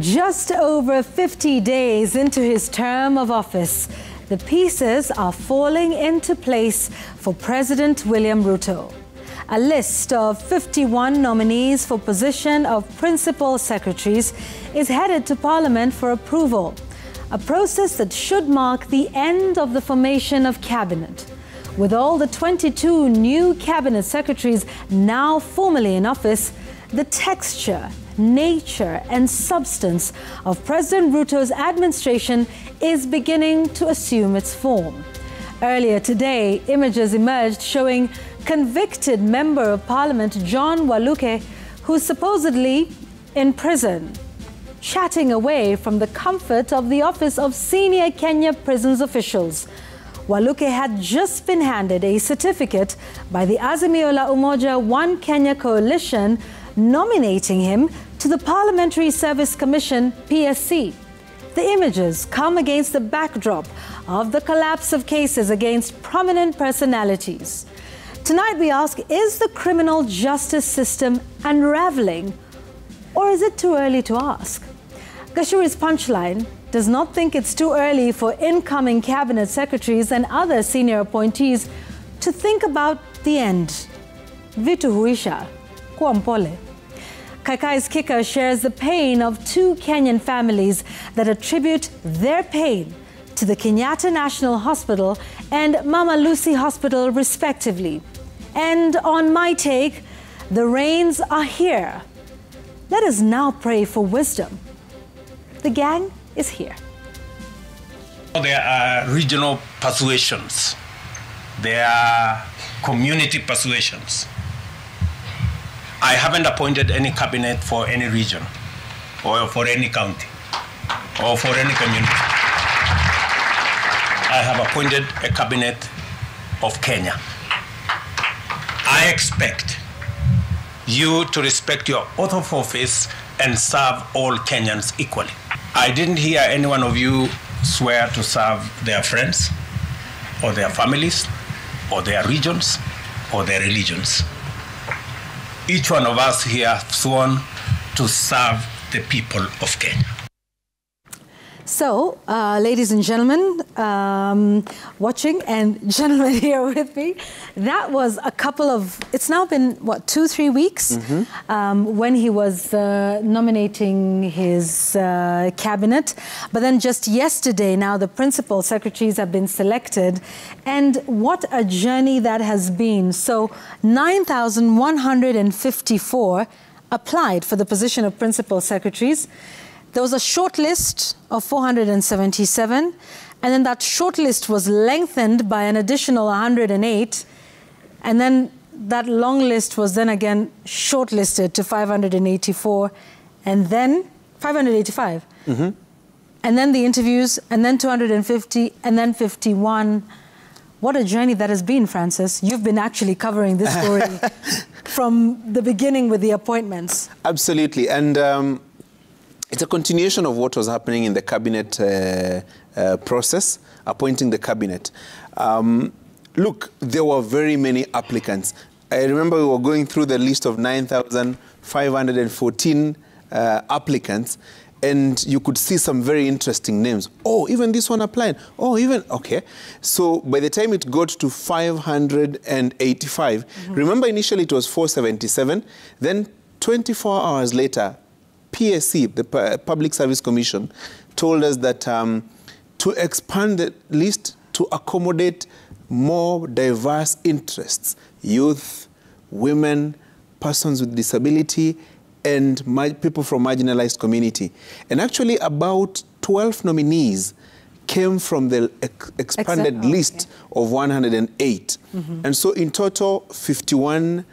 Just over 50 days into his term of office, the pieces are falling into place for President William Ruto. A list of 51 nominees for position of principal secretaries is headed to Parliament for approval, a process that should mark the end of the formation of cabinet. With all the 22 new cabinet secretaries now formally in office, the texture, nature and substance of President Ruto's administration is beginning to assume its form. Earlier today, images emerged showing convicted Member of Parliament John Waluke, who's supposedly in prison, chatting away from the comfort of the office of senior Kenya prisons officials. Waluke had just been handed a certificate by the Azimio la Umoja One Kenya coalition nominating him to the Parliamentary Service Commission, PSC. The images come against the backdrop of the collapse of cases against prominent personalities. Tonight we ask, is the criminal justice system unraveling, or is it too early to ask? Gashuri's punchline does not think it's too early for incoming cabinet secretaries and other senior appointees to think about the end. Vitu huisha, kuwa mpole. Kaikai's Kicker shares the pain of two Kenyan families that attribute their pain to the Kenyatta National Hospital and Mama Lucy Hospital, respectively. And on My Take, the rains are here. Let us now pray for wisdom. The gang is here. There are regional persuasions. There are community persuasions. I haven't appointed any cabinet for any region or for any county or for any community. I have appointed a cabinet of Kenya. I expect you to respect your oath of office and serve all Kenyans equally. I didn't hear any one of you swear to serve their friends or their families or their regions or their religions. Each one of us here have sworn to serve the people of Kenya. So, ladies and gentlemen watching and gentlemen here with me, that was a couple of, it's now been, what, 2-3 weeks when he was nominating his cabinet. But then just yesterday, now the principal secretaries have been selected. And what a journey that has been. So 9,154 applied for the position of principal secretaries. There was a short list of 477, and then that short list was lengthened by an additional 108, and then that long list was then again shortlisted to 584, and then 585. And then the interviews, and then 250, and then 51. What a journey that has been, Francis. You've been actually covering this story from the beginning with the appointments. Absolutely, and it's a continuation of what was happening in the cabinet process, appointing the cabinet. Look, there were very many applicants. I remember we were going through the list of 9,514 applicants, and you could see some very interesting names. Oh, even this one applied. Oh, even, okay. So by the time it got to 585, remember initially it was 477, then 24 hours later, PSC, the Public Service Commission, told us that to expand the list to accommodate more diverse interests, youth, women, persons with disability, and people from marginalized community. And actually about 12 nominees came from the expanded list of 108. And so in total, 51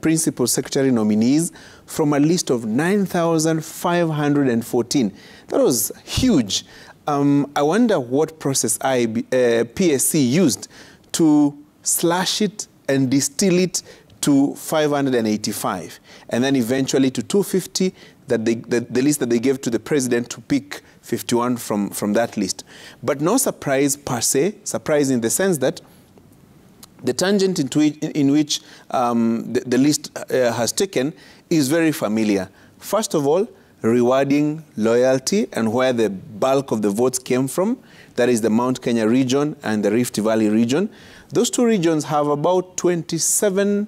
principal secretary nominees from a list of 9,514. That was huge. I wonder what process PSC used to slash it and distill it to 585, and then eventually to 250, that the list that they gave to the president to pick 51 from that list. But no surprise per se, surprise in the sense that the tangent in which the list has taken is very familiar. First of all, rewarding loyalty and where the bulk of the votes came from. That is the Mount Kenya region and the Rift Valley region. Those two regions have about 27,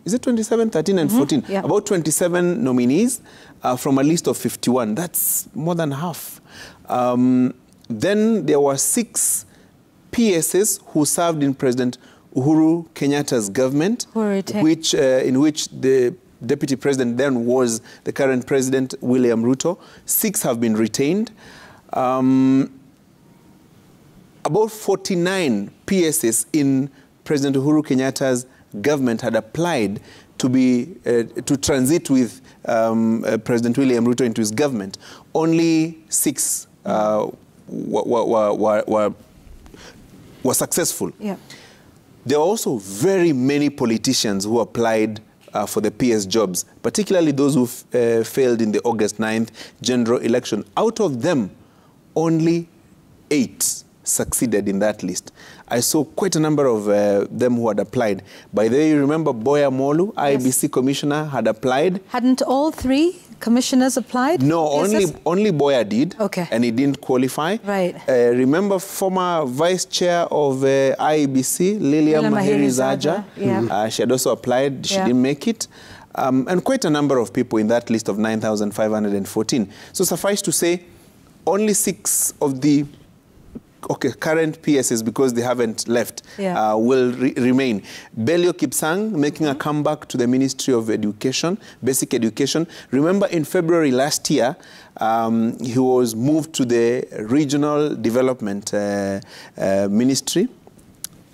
is it 27, 13 and 14? Yeah. About 27 nominees from a list of 51. That's more than half. Then there were 6 PSs who served in President Uhuru Kenyatta's government, in which the deputy president then was the current president, William Ruto. 6 have been retained. About 49 PSs in President Uhuru Kenyatta's government had applied to transit with President William Ruto into his government. Only 6 were successful. Yeah. There are also very many politicians who applied for the PS jobs, particularly those who failed in the August 9th general election. Out of them, only 8 succeeded in that list. I saw quite a number of them who had applied. By the way, you remember Boya Molu, IEBC commissioner, had applied. Hadn't all 3 commissioners applied? No, only Boya did. Okay. And he didn't qualify. Right. Remember former vice chair of IEBC, Lilian Mahiri Zaja? Yeah. She had also applied. She didn't make it. And quite a number of people in that list of 9,514. So suffice to say, only 6 of the current PSs, because they haven't left, will remain. Belio Kipsang making a comeback to the Ministry of Education, Basic Education. Remember, in February last year, he was moved to the Regional Development Ministry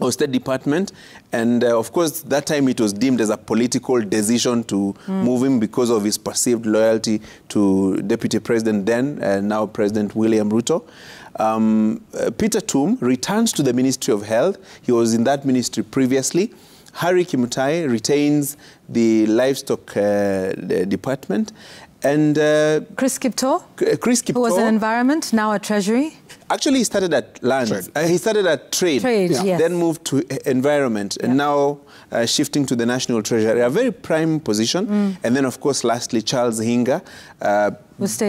or State Department. And of course, that time it was deemed as a political decision to move him because of his perceived loyalty to Deputy President then, and now President William Ruto. Peter Tum returns to the Ministry of Health. He was in that ministry previously. Harry Kimutai retains the Livestock Department. And Chris Kipto, who was in Environment, now at Treasury. Actually, he started at Lands. He started at Trade, yes. Then moved to Environment, and now shifting to the National Treasury. A very prime position. And then, of course, lastly, Charles Hinga,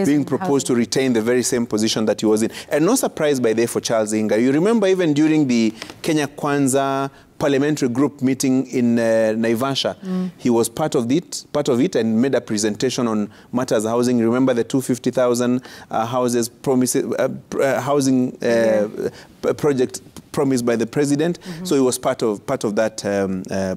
being proposed to retain the very same position that he was in. And no surprise by there for Charles Hinga. You remember even during the Kenya Kwanza parliamentary group meeting in Naivasha, he was part of it and made a presentation on matters housing. Remember the 250,000 houses housing project promised by the president. So he was part of that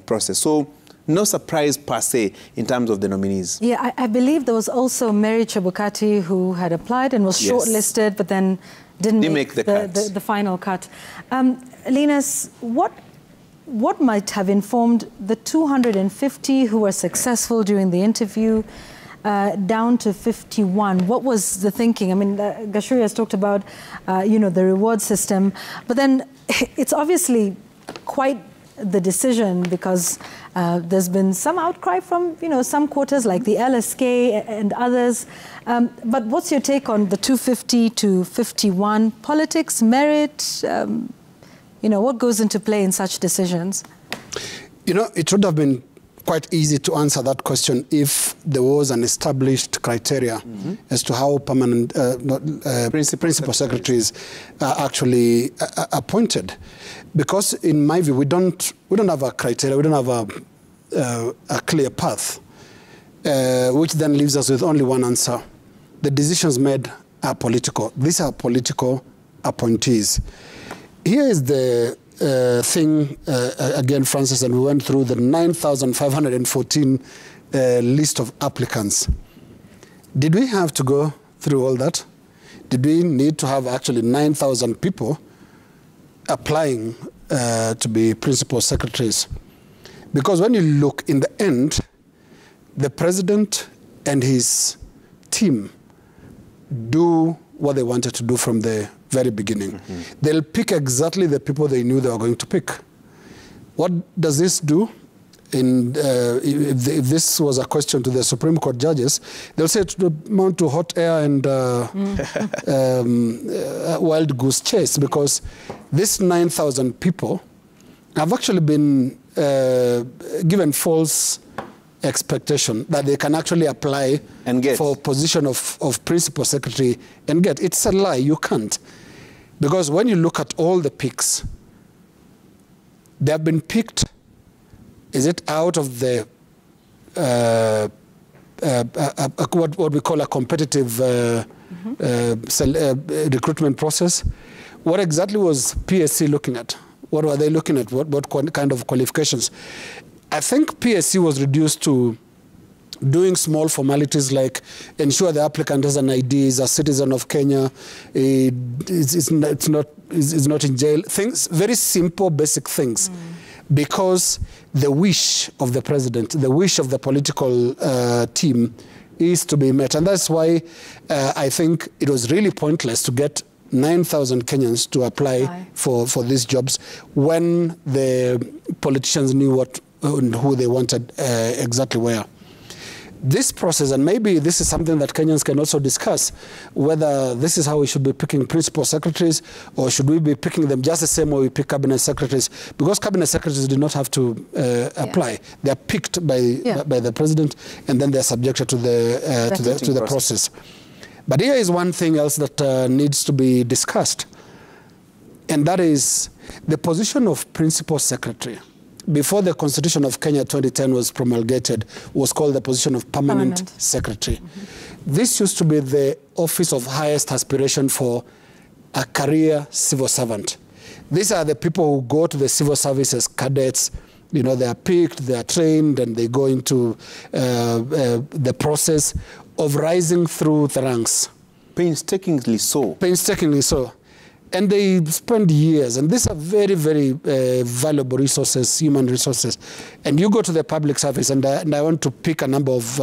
process. So no surprise per se in terms of the nominees. Yeah, I believe there was also Mary Chebukati who had applied and was shortlisted, but then didn't make the final cut. Linus, what might have informed the 250 who were successful during the interview down to 51? What was the thinking? I mean, Gashuri has talked about, the reward system, but then it's obviously quite the decision because there's been some outcry from, some quarters like the LSK and others. But what's your take on the 250 to 51? Politics, merit, what goes into play in such decisions? It would have been quite easy to answer that question if there was an established criteria as to how permanent principal secretaries are actually appointed. Because in my view, we don't have a criteria, we don't have a clear path, which then leaves us with only one answer. The decisions made are political. These are political appointees. Here is the thing, again, Francis, and we went through the 9,514 list of applicants. Did we have to go through all that? Did we need to have actually 9,000 people applying to be principal secretaries? Because when you look in the end, the president and his team do what they wanted to do from the very beginning. They'll pick exactly the people they knew they were going to pick. What does this do? If this was a question to the Supreme Court judges, they'll say it would amount to hot air and wild goose chase, because this 9,000 people have actually been given false expectation that they can actually apply and get for position of principal secretary and get. It's a lie. You can't. Because when you look at all the picks, they have been picked, is it out of the what we call a competitive recruitment process? What exactly was PSC looking at? What were they looking at? What kind of qualifications? I think PSC was reduced to doing small formalities like ensure the applicant has an ID, is a citizen of Kenya, is not in jail. Things, very simple, basic things. Because the wish of the president, the wish of the political team is to be met. And that's why I think it was really pointless to get 9,000 Kenyans to apply for these jobs when the politicians knew what who they wanted exactly where. This process, and maybe this is something that Kenyans can also discuss, whether this is how we should be picking principal secretaries, or should we be picking them just the same way we pick cabinet secretaries? Because cabinet secretaries do not have to apply; they are picked by the president, and then they are subjected to the process. But here is one thing else that needs to be discussed, and that is the position of principal secretary. Before the Constitution of Kenya 2010 was promulgated, was called the position of permanent secretary. This used to be the office of highest aspiration for a career civil servant. These are the people who go to the civil service as cadets. You know, they are picked, they are trained, and they go into the process of rising through the ranks. Painstakingly so. Painstakingly so. And they spend years, and these are very, very valuable resources, human resources. And you go to the public service, and I want to pick a number of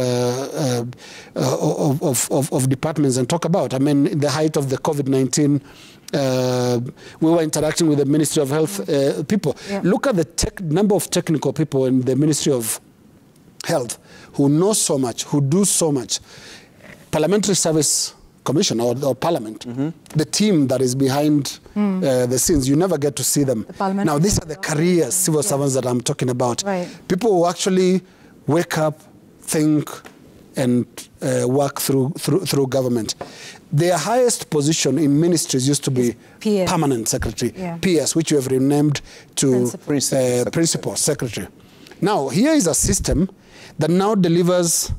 departments and talk about. I mean, in the height of the COVID-19, we were interacting with the Ministry of Health people. Yeah. Look at the number of technical people in the Ministry of Health who know so much, who do so much. Parliamentary Service Commission or Parliament, the team that is behind the scenes, you never get to see them. Now, these are the career civil servants that I'm talking about. Right. People who actually wake up, think, and work through government. Their highest position in ministries used to be permanent secretary, PS, which you have renamed to principal secretary. Now, here is a system that now delivers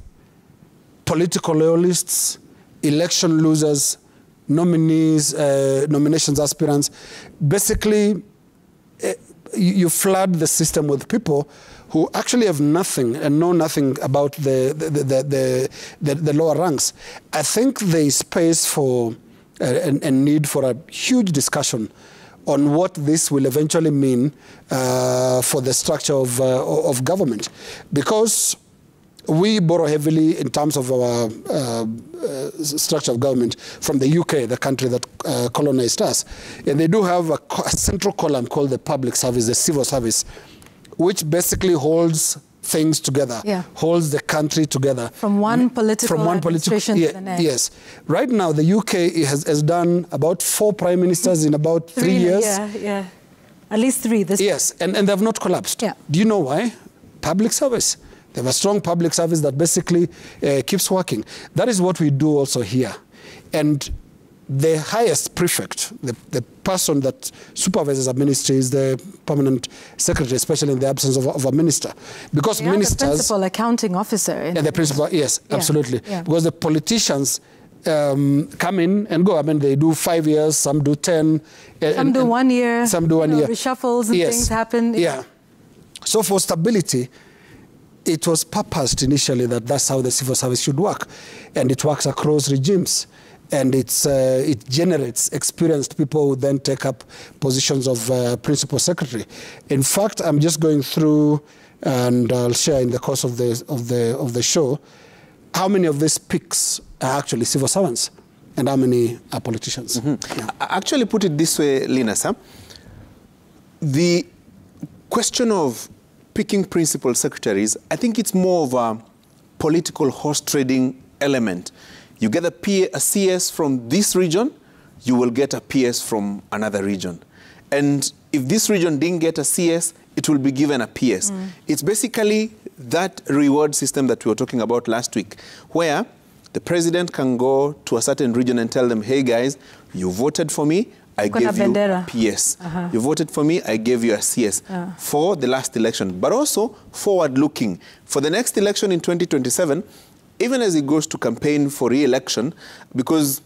political loyalists, election losers, nominees, nominations aspirants. Basically, you flood the system with people who actually have nothing and know nothing about the lower ranks. I think there is space for and need for a huge discussion on what this will eventually mean for the structure of government, because we borrow heavily in terms of our structure of government from the UK, the country that colonized us. And they do have a central column called the public service, the civil service, which basically holds things together, holds the country together. From one political administration to the next. Yes. Right now, the UK has done about 4 prime ministers in about 3 years. Yeah. At least 3 this time. Yes, and they have not collapsed. Yeah. Do you know why? Public service. They have a strong public service that basically keeps working. That is what we do also here. And the highest prefect, the person that supervises a ministry, is the permanent secretary, especially in the absence of a minister. Because ministers... the principal accounting officer. The principal, yes, absolutely. Yeah. Because the politicians come in and go. I mean, they do 5 years, some do 10. Some do 1 year. Some do 1 year. Reshuffles and things happen. Yeah. So for stability, it was purposed initially that that's how the civil service should work. And it works across regimes. And it generates experienced people who then take up positions of principal secretary. In fact, I'm just going through, and I'll share in the course of the show, how many of these picks are actually civil servants and how many are politicians. Yeah. Actually, put it this way, Linus, the question of picking principal secretaries, I think it's more of a political horse trading element. You get a CS from this region, you will get a PS from another region. And if this region didn't get a CS, it will be given a PS. It's basically that reward system that we were talking about last week, where the president can go to a certain region and tell them, hey guys, you voted for me, I gave you a PS. You voted for me, I gave you a CS for the last election. But also forward-looking. For the next election in 2027, even as he goes to campaign for re-election, because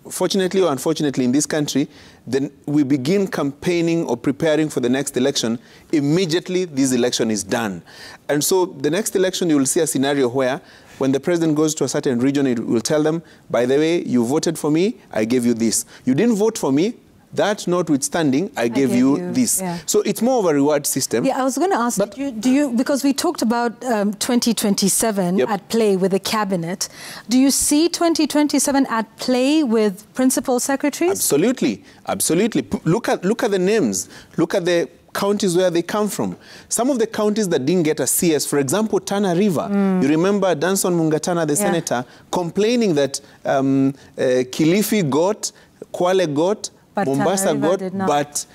fortunately or unfortunately in this country, then we begin campaigning or preparing for the next election immediately this election is done. And so the next election, you will see a scenario where when the president goes to a certain region, it will tell them, by the way, you voted for me, I gave you this. You didn't vote for me, that notwithstanding, I gave you this. Yeah. So it's more of a reward system. Yeah, I was going to ask, do you, because we talked about 2027 at play with the cabinet, do you see 2027 at play with principal secretaries? Absolutely, absolutely. Look at the names. Look at the counties where they come from. Some of the counties that didn't get a CS, for example, Tana River. You remember Danson Mungatana, the senator, complaining that Kilifi got, Kwale got, but Mombasa got, but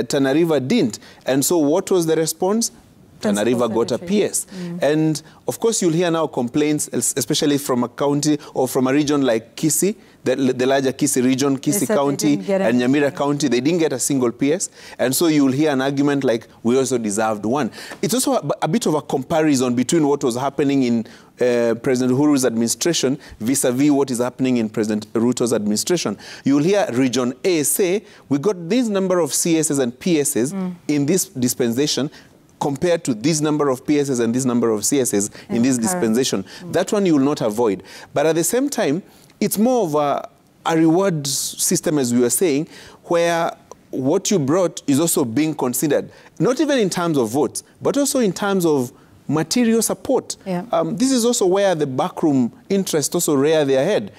Tana River didn't. And so what was the response? Tana River got a PS. And of course, you'll hear now complaints, especially from a county or from a region like Kisii, the larger Kisii region, Kisii County and Nyamira County, they didn't get a single PS. And so you'll hear an argument like, we also deserved one. It's also a bit of a comparison between what was happening in President Uhuru's administration vis-a-vis what is happening in President Ruto's administration. You'll hear Region A say, we got this number of CSs and PSs in this dispensation, compared to this number of PSs and this number of CSs in this dispensation. That one you will not avoid. But at the same time, it's more of a reward system, as we were saying, where what you brought is also being considered, not even in terms of votes, but also in terms of material support. This is also where the backroom interests also rear their head.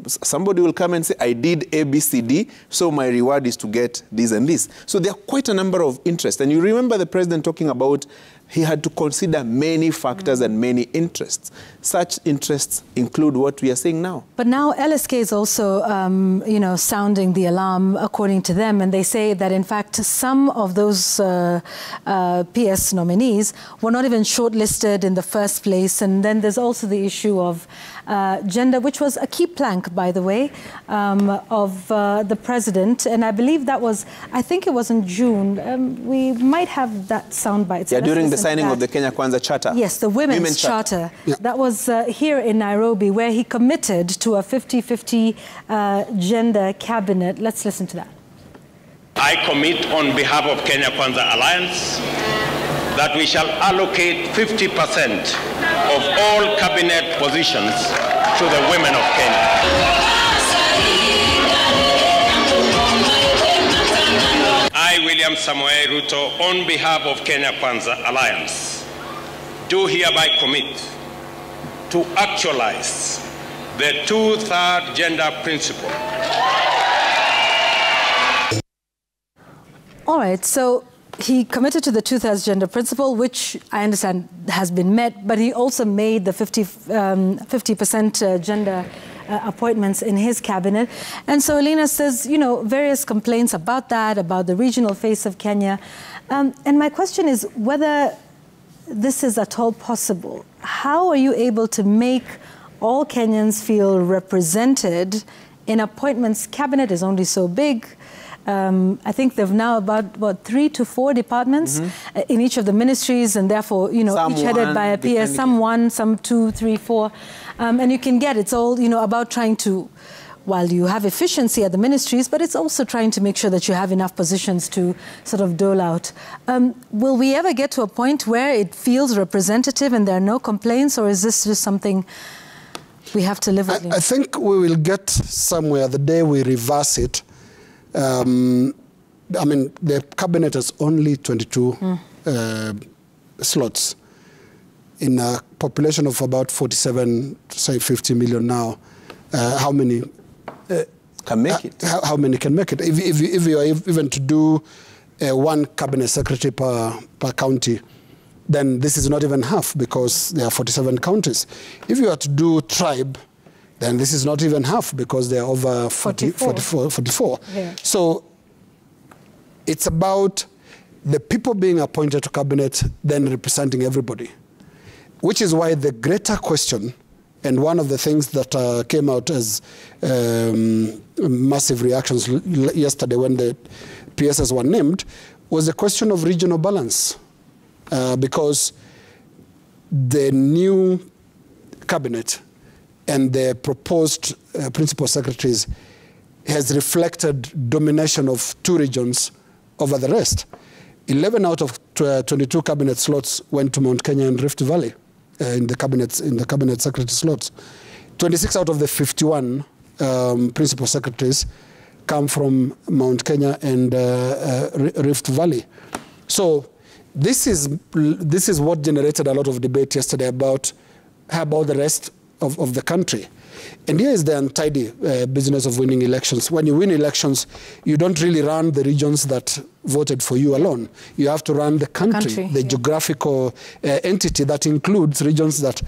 Somebody will come and say, I did A, B, C, D, so my reward is to get this and this. So there are quite a number of interests. And you remember the president talking about he had to consider many factors and many interests. Such interests include what we are saying now. But now LSK is also, you know, sounding the alarm, according to them, and they say that, in fact, some of those PS nominees were not even shortlisted in the first place. And then there's also the issue of gender, which was a key plank, by the way, of the president. And I believe that was, I think it was in June. We might have that soundbite. So during the signing of the Kenya Kwanza Charter. Yes, the Women's Charter. That was here in Nairobi, where he committed to a 50-50 gender cabinet. Let's listen to that. I commit on behalf of Kenya Kwanza Alliance that we shall allocate 50% of all cabinet positions to the women of Kenya. I, William Samoei Ruto, on behalf of Kenya Kwanza Alliance, do hereby commit to actualize the 2/3 gender principle. All right, so he committed to the 2/3 gender principle, which I understand has been met, but he also made the 50% gender appointments in his cabinet. And so Elena says, you know, various complaints about that, about the regional face of Kenya. And my question is whether this is at all possible. How are you able to make all Kenyans feel represented in appointments? Cabinet is only so big. I think they've now about 3 to 4 departments in each of the ministries, and therefore, you know, each headed by a PS, some 1, some 2, 3, 4. And you can get, it's all, you know, about trying to, while you have efficiency at the ministries, but it's also trying to make sure that you have enough positions to sort of dole out. Will we ever get to a point where it feels representative and there are no complaints, or is this just something we have to live with? I think we will get somewhere the day we reverse it. I mean, the cabinet has only 22 slots in a population of about 47, say 50 million now. How many can make it? How many can make it? If you are even to do one cabinet secretary per county, then this is not even half, because there are 47 counties. If you are to do tribe, then this is not even half, because there are over 44. Yeah. So it's about the people being appointed to cabinet then representing everybody, which is why the greater question, and one of the things that came out as massive reactions yesterday when the PSs were named, was the question of regional balance, because the new cabinet and the proposed principal secretaries has reflected domination of 2 regions over the rest. 11 out of 22 cabinet slots went to Mount Kenya and Rift Valley in the cabinet secretary slots. 26 out of the 51 principal secretaries come from Mount Kenya and Rift Valley. So this is what generated a lot of debate yesterday about how about the rest of the country. And here is the untidy business of winning elections. When you win elections, you don't really run the regions that voted for you alone. You have to run the country, the geographical entity that includes regions that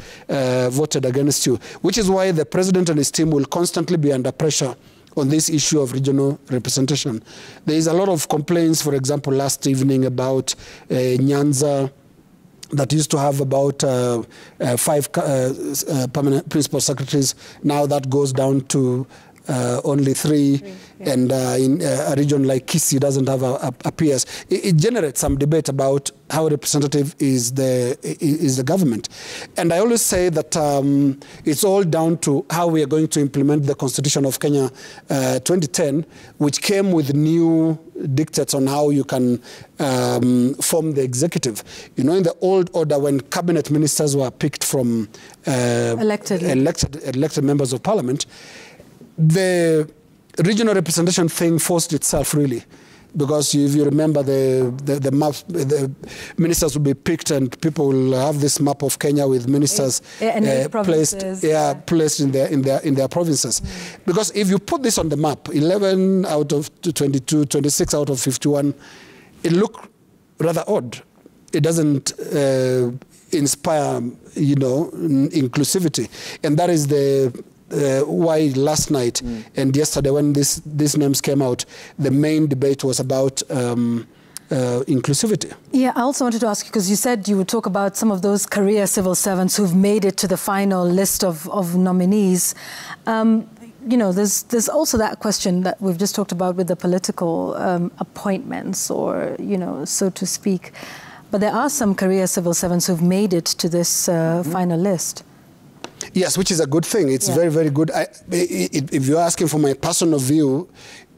voted against you, which is why the president and his team will constantly be under pressure on this issue of regional representation. There is a lot of complaints, for example, last evening about Nyanza, that used to have about 5 permanent principal secretaries. Now that goes down to only 3, and in a region like Kisii doesn't have a PS. It generates some debate about how representative is the government. And I always say that it's all down to how we are going to implement the Constitution of Kenya 2010, which came with new dictates on how you can form the executive. You know, in the old order, when cabinet ministers were picked from elected members of parliament, the regional representation thing forced itself, really, because if you remember the map, the ministers will be picked and people will have this map of Kenya with ministers placed in their provinces. Because if you put this on the map, 11 out of 22, 26 out of 51, it looks rather odd. It doesn't inspire, you know, inclusivity, and that is the why last night and yesterday when these names came out, the main debate was about inclusivity. Yeah, I also wanted to ask you, because you said you would talk about some of those career civil servants who've made it to the final list of nominees. You know, there's also that question that we've just talked about with the political appointments, or, you know, so to speak. But there are some career civil servants who've made it to this final list. Yes, which is a good thing. It's very, very good. If you're asking for my personal view,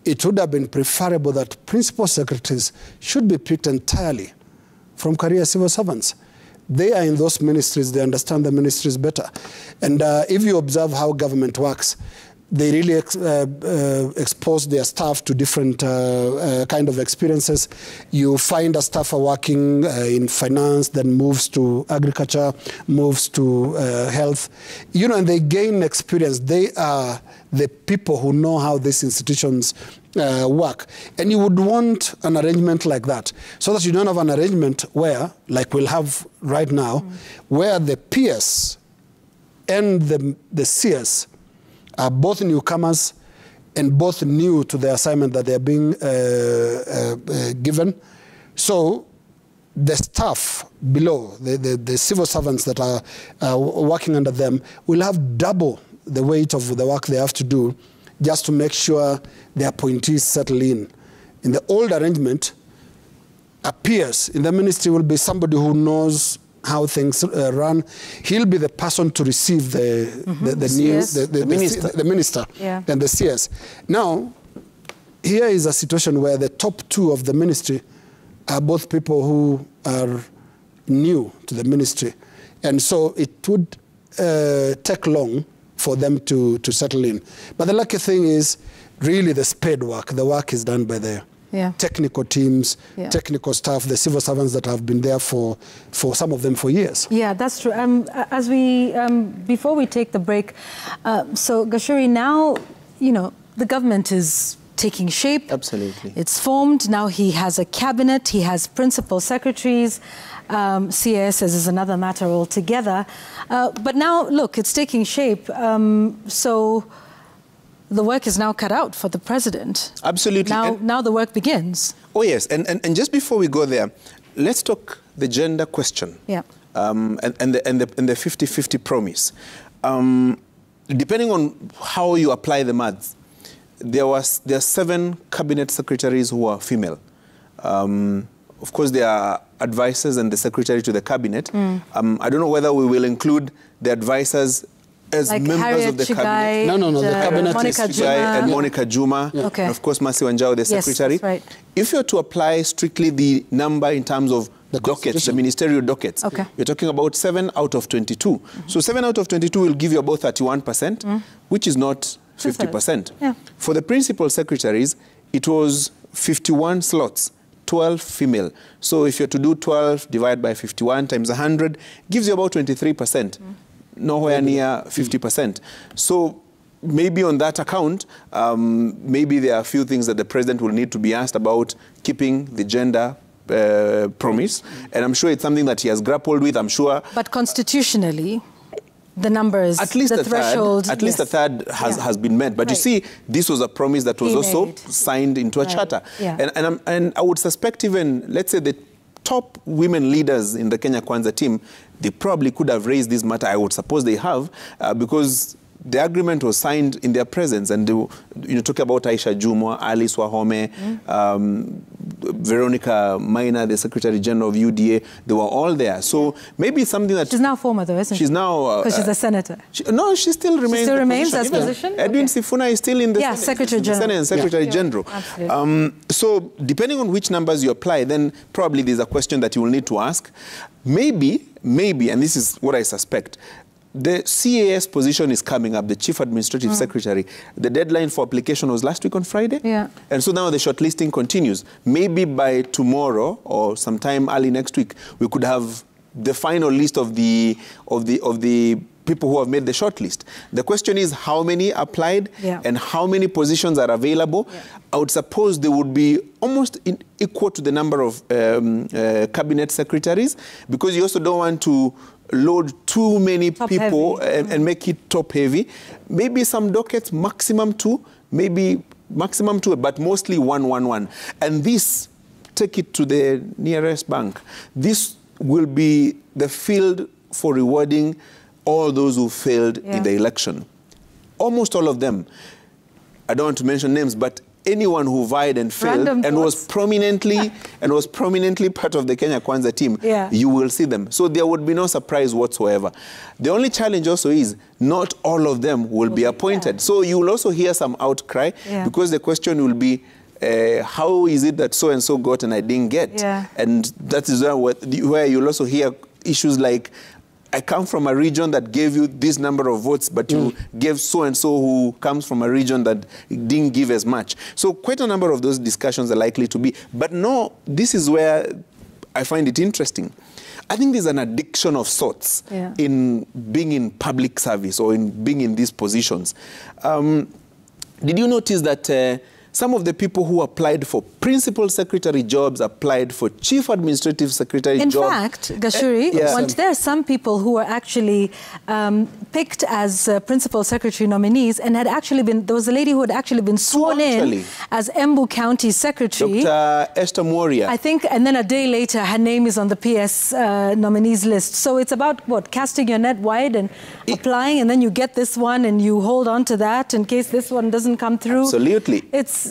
it would have been preferable that principal secretaries should be picked entirely from career civil servants. They are in those ministries. They understand the ministries better. And if you observe how government works, they really expose their staff to different kind of experiences. You find a staffer working in finance, then moves to agriculture, moves to health. You know, and they gain experience. They are the people who know how these institutions work. And you would want an arrangement like that, so that you don't have an arrangement where, like we'll have right now, where the PS and the CS are both newcomers and both new to the assignment that they're being given. So the staff below, the civil servants that are working under them, will have double the weight of the work they have to do just to make sure the appointees settle in. In the old arrangement, a PS in the ministry will be somebody who knows how things run. He'll be the person to receive the minister and the CS. Now, here is a situation where the top 2 of the ministry are both people who are new to the ministry. And so it would take long for them to settle in. But the lucky thing is really the spade work. The work is done by the technical teams, technical staff, the civil servants that have been there for some of them for years. Yeah, that's true. As we, before we take the break, so Gachuri, now, you know, the government is taking shape. Absolutely. It's formed. Now he has a cabinet, he has principal secretaries. CS is another matter altogether. But now, look, it's taking shape. So the work is now cut out for the president. Absolutely. Now the work begins. Oh, yes. And just before we go there, let's talk the gender question. Yeah. And the 50-50 promise. Depending on how you apply the maths, there are 7 cabinet secretaries who are female. Of course, they are advisors and the secretary to the cabinet. I don't know whether we will include the advisors as like members Harriet of the Chigai, cabinet. No. The cabinet Monica is Chigai and Monica Juma. Yeah. Okay. And of course, Mercy Wanjau, the secretary. Yes, that's right. If you're to apply strictly the number in terms of the dockets, the ministerial dockets, okay, you're talking about 7 out of 22. So 7 out of 22 will give you about 31%, which is not 50%. Yeah. For the principal secretaries, it was 51 slots, 12 female. So if you're to do 12 divided by 51 times 100, gives you about 23%, nowhere near 50%. So maybe on that account, maybe there are a few things that the president will need to be asked about keeping the gender promise. And I'm sure it's something that he has grappled with, I'm sure. But constitutionally, the numbers, at least the threshold... At least a third has been met. But you see, this was a promise that was also signed into a charter. Yeah. And I would suspect even, let's say, the top women leaders in the Kenya Kwanza team, they probably could have raised this matter. I would suppose they have, because the agreement was signed in their presence. And you talk about Aisha Jumwa, Alice Wahome, Veronica Maina, the Secretary General of UDA, they were all there. So maybe it's something that... She's now former though, isn't she? She's now... Because she's a senator. No, she still remains. She still remains as position? Edwin Sifuna is still in the Senate. Secretary General. Senate and Secretary General. Absolutely. So depending on which numbers you apply, then probably there's a question that you will need to ask. Maybe, and this is what I suspect, the CAS position is coming up, the Chief Administrative Secretary. The deadline for application was last week on Friday. Yeah. And so now the shortlisting continues. Maybe by tomorrow or sometime early next week, we could have the final list of the people who have made the shortlist. The question is how many applied and how many positions are available. I would suppose they would be almost equal to the number of cabinet secretaries, because you also don't want to load too many people and make it top heavy. Maybe some dockets, maximum 2, maybe maximum 2, but mostly 1. And this, take it to the nearest bank. This will be the field for rewarding all those who failed in the election. Almost all of them. I don't want to mention names, but anyone who vied and failed and was prominently part of the Kenya Kwanza team, you will see them. So there would be no surprise whatsoever. The only challenge also is not all of them will be appointed. So you will also hear some outcry because the question will be, how is it that so-and-so got and I didn't get? And that is where you'll also hear issues like, I come from a region that gave you this number of votes, but you gave so-and-so who comes from a region that didn't give as much. So quite a number of those discussions are likely to be. But no, this is where I find it interesting. I think there's an addiction of sorts in being in public service or in being in these positions. Did you notice that some of the people who applied for principal secretary jobs applied for chief administrative secretary jobs? In fact, Gashuri, there are some people who were actually picked as principal secretary nominees and had actually been, there was a lady who had actually been sworn in as Embu County Secretary. Dr. Esther Moria. I think, and then a day later, her name is on the PS nominees list. So it's about, what, casting your net wide and applying, and then you get this one and you hold on to that in case this one doesn't come through. Absolutely. It's,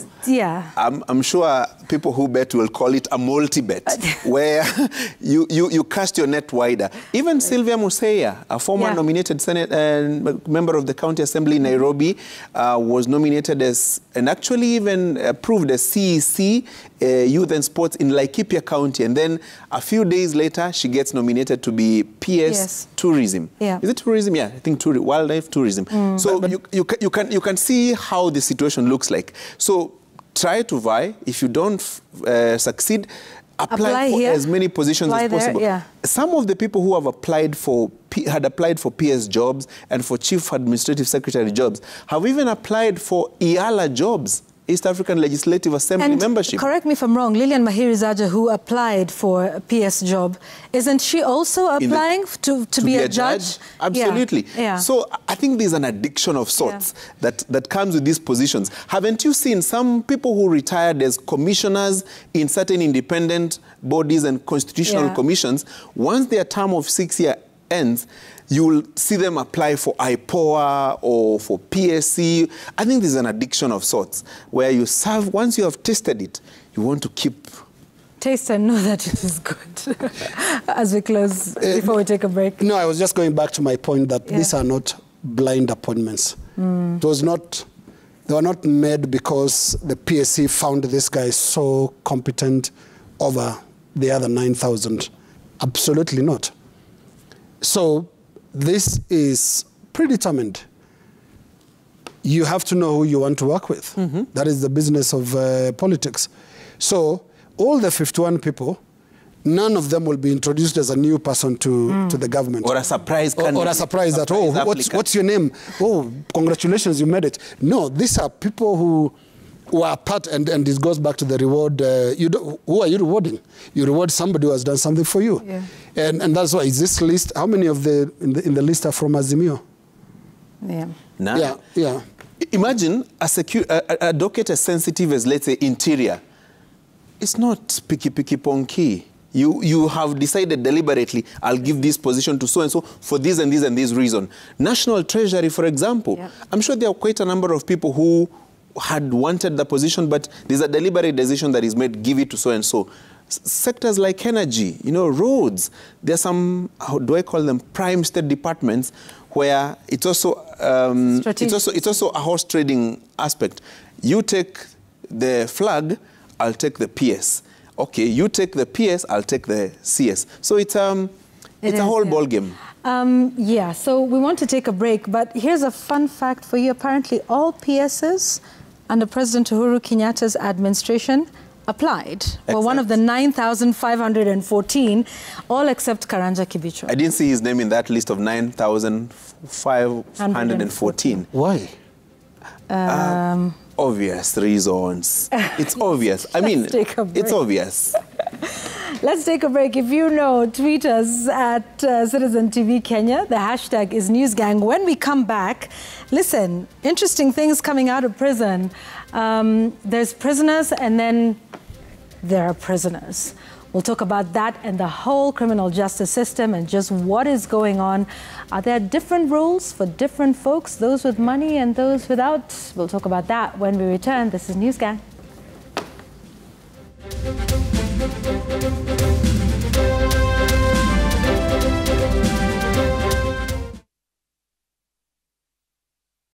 I'm sure people who bet will call it a multi-bet, where you cast your net wider. Even Sylvia Museya, a former nominated Senate member of the County Assembly in Nairobi, was nominated as, and actually even approved as CEC, Youth and Sports in Laikipia County. And then a few days later, she gets nominated to be PS Tourism. Is it tourism? Yeah, I think wildlife tourism. So you can see how the situation looks like. So try to vie. If you don't succeed, apply for as many positions as possible. Some of the people who have had applied for PS jobs and for chief administrative secretary jobs have even applied for IALA jobs East African Legislative Assembly membership. Correct me if I'm wrong, Lilian Mahiri-Zaja, who applied for a PS job, isn't she also applying to be a judge? Absolutely. Yeah. So I think there's an addiction of sorts that comes with these positions. Haven't you seen some people who retired as commissioners in certain independent bodies and constitutional commissions, once their term of 6 years ends, you will see them apply for IPOA or for PSC. I think there's an addiction of sorts where you serve, once you have tasted it, you want to keep. Taste and know that it is good. As we close, before we take a break. No, I was just going back to my point that these are not blind appointments. It was not, they were not made because the PSC found this guy so competent over the other 9,000. Absolutely not. So this is predetermined. You have to know who you want to work with. That is the business of politics. So all the 51 people, none of them will be introduced as a new person to the government. Or a surprise candidate. Or a surprise that, oh, what's your name? Oh, congratulations, you made it. No, these are people who are part, and this goes back to the reward. Who are you rewarding? You reward somebody who has done something for you. Yeah. And that's why, is this list, how many of in the list are from Azimio? Yeah. Nah. Yeah. Imagine a docket as sensitive as, let's say, Interior. It's not picky ponky. You have decided deliberately, I'll give this position to so-and-so for this and this and this reason. National Treasury, for example, I'm sure there are quite a number of people who had wanted the position, but there's a deliberate decision that is made, give it to so-and-so. Sectors like energy, roads, there are some, how do I call them, prime state departments where it's also, it's also a horse trading aspect. You take the flag, I'll take the PS. Okay, you take the PS, I'll take the CS. So it's a whole ball game. So we want to take a break, but here's a fun fact for you. Apparently all PSs under President Uhuru Kenyatta's administration applied. Were one of the 9,514, all except Karanja Kibicho. I didn't see his name in that list of 9,514. Why? Obvious reasons. It's obvious. I mean, it's obvious. Let's take a break. If you know, tweet us at Citizen TV Kenya. The hashtag is NewsGang. When we come back, listen, interesting things coming out of prison. There's prisoners and then there are prisoners. We'll talk about that and the whole criminal justice system and just what is going on. Are there different rules for different folks, those with money and those without? We'll talk about that when we return. This is NewsGang.